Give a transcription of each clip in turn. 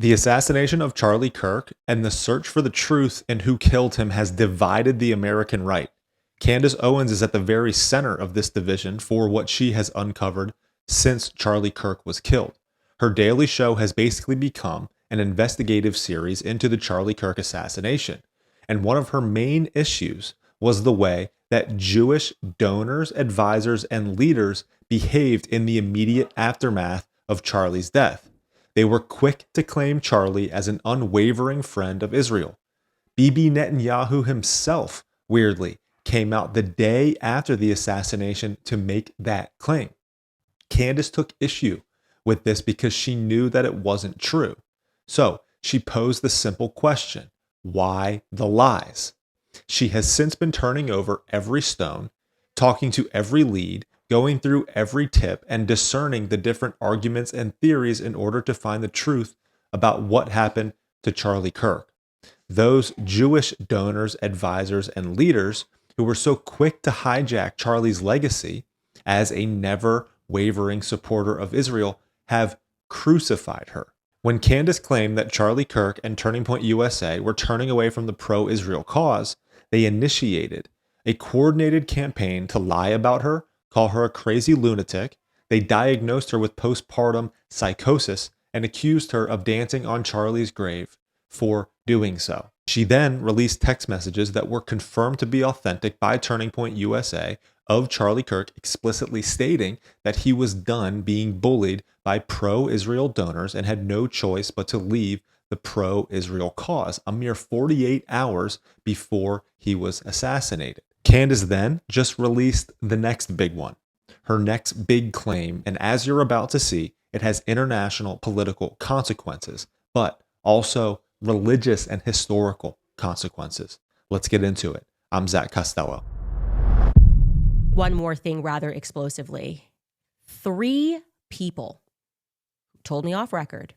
The assassination of Charlie Kirk and the search for the truth and who killed him has divided the American right. Candace Owens is at the very center of this division for what she has uncovered since Charlie Kirk was killed. Her daily show has basically become an investigative series into the Charlie Kirk assassination. And one of her main issues was the way that Jewish donors, advisors, and leaders behaved in the immediate aftermath of Charlie's death. They were quick to claim Charlie as an unwavering friend of Israel. Bibi Netanyahu himself, weirdly, came out the day after the assassination to make that claim. Candace took issue with this because she knew that it wasn't true. So she posed the simple question, why the lies? She has since been turning over every stone, talking to every lead, going through every tip, and discerning the different arguments and theories in order to find the truth about what happened to Charlie Kirk. Those Jewish donors, advisors, and leaders who were so quick to hijack Charlie's legacy as a never wavering supporter of Israel have crucified her. When Candace claimed that Charlie Kirk and Turning Point USA were turning away from the pro-Israel cause, they initiated a coordinated campaign to lie about her, call her a crazy lunatic. They diagnosed her with postpartum psychosis and accused her of dancing on Charlie's grave for doing so. She then released text messages that were confirmed to be authentic by Turning Point USA of Charlie Kirk, explicitly stating that he was done being bullied by pro-Israel donors and had no choice but to leave the pro-Israel cause a mere 48 hours before he was assassinated. Candace then just released the next big one, her next big claim, and as you're about to see, it has international political consequences, but also religious and historical consequences. Let's get into it. I'm Zach Costello. One more thing rather explosively. 3 people told me off record.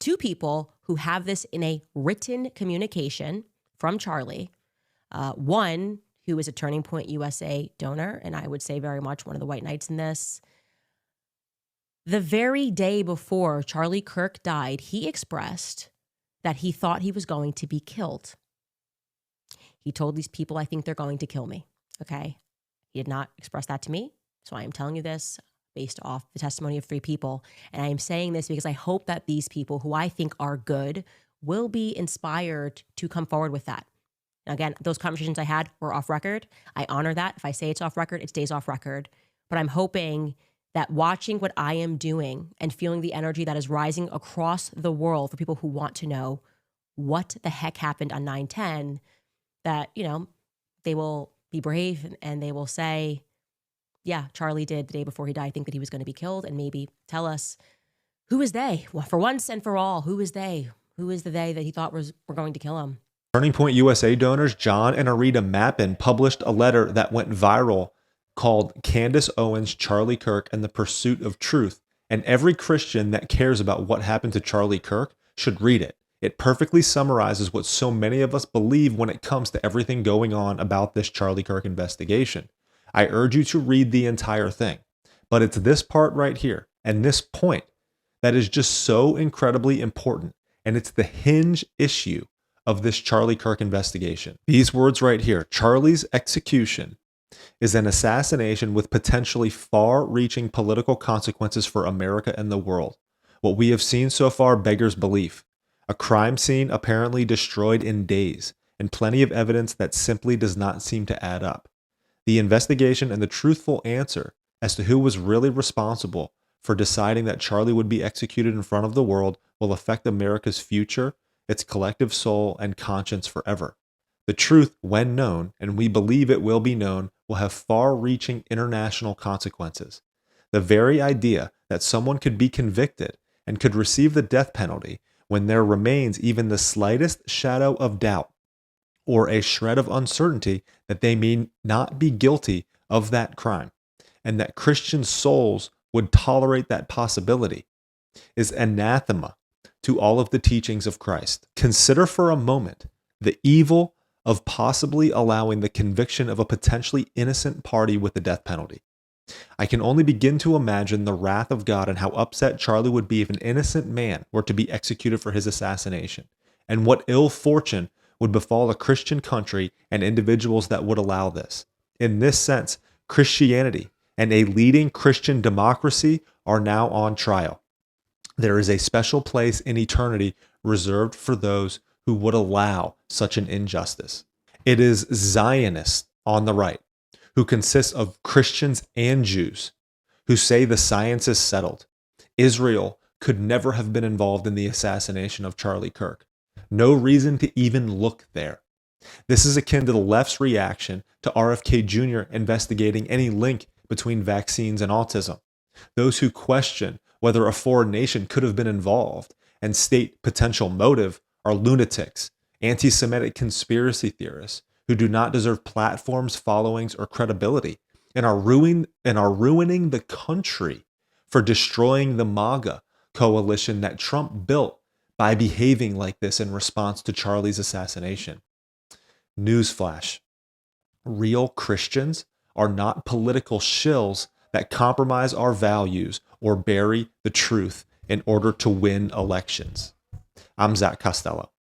2 people who have this in a written communication from Charlie. One who is a Turning Point USA donor, and I would say very much one of the white knights in this. The very day before Charlie Kirk died, he expressed that he thought he was going to be killed. He told these people, I think they're going to kill me. Okay. He did not express that to me. So I am telling you this based off the testimony of 3 people. And I am saying this because I hope that these people who I think are good will be inspired to come forward with that. Now, again, those conversations I had were off record. I honor that. If I say it's off record, it stays off record. But I'm hoping that watching what I am doing and feeling the energy that is rising across the world for people who want to know what the heck happened on 9/10, that, they will be brave and they will say, yeah, Charlie did the day before he died think that he was going to be killed, and maybe tell us, who is they? Well, for once and for all, who is they? Who is the they that he thought were going to kill him? Turning Point USA donors John and Arita Mappin published a letter that went viral called Candace Owens, Charlie Kirk, and the Pursuit of Truth. And every Christian that cares about what happened to Charlie Kirk should read it. It perfectly summarizes what so many of us believe when it comes to everything going on about this Charlie Kirk investigation. I urge you to read the entire thing. But it's this part right here and this point that is just so incredibly important. And it's the hinge issue of this Charlie Kirk investigation. These words right here, Charlie's execution is an assassination with potentially far-reaching political consequences for America and the world. What we have seen so far beggars belief. A crime scene apparently destroyed in days, and plenty of evidence that simply does not seem to add up. The investigation and the truthful answer as to who was really responsible for deciding that Charlie would be executed in front of the world will affect America's future, its collective soul, and conscience forever. The truth, when known, and we believe it will be known, will have far-reaching international consequences. The very idea that someone could be convicted and could receive the death penalty when there remains even the slightest shadow of doubt or a shred of uncertainty that they may not be guilty of that crime, and that Christian souls would tolerate that possibility, is anathema to all of the teachings of Christ. Consider for a moment the evil of possibly allowing the conviction of a potentially innocent party with the death penalty. I can only begin to imagine the wrath of God and how upset Charlie would be if an innocent man were to be executed for his assassination, and what ill fortune would befall a Christian country and individuals that would allow this. In this sense, Christianity and a leading Christian democracy are now on trial. There is a special place in eternity reserved for those who would allow such an injustice. It is Zionists on the right, who consists of Christians and Jews, who say the science is settled. Israel could never have been involved in the assassination of Charlie Kirk. No reason to even look there. This is akin to the left's reaction to RFK Jr. investigating any link between vaccines and autism. Those who question whether a foreign nation could have been involved and state potential motive are lunatics, anti-Semitic conspiracy theorists who do not deserve platforms, followings, or credibility, and are ruining the country for destroying the MAGA coalition that Trump built by behaving like this in response to Charlie's assassination. Newsflash: real Christians are not political shills that compromise our values or bury the truth in order to win elections. I'm Zach Costello.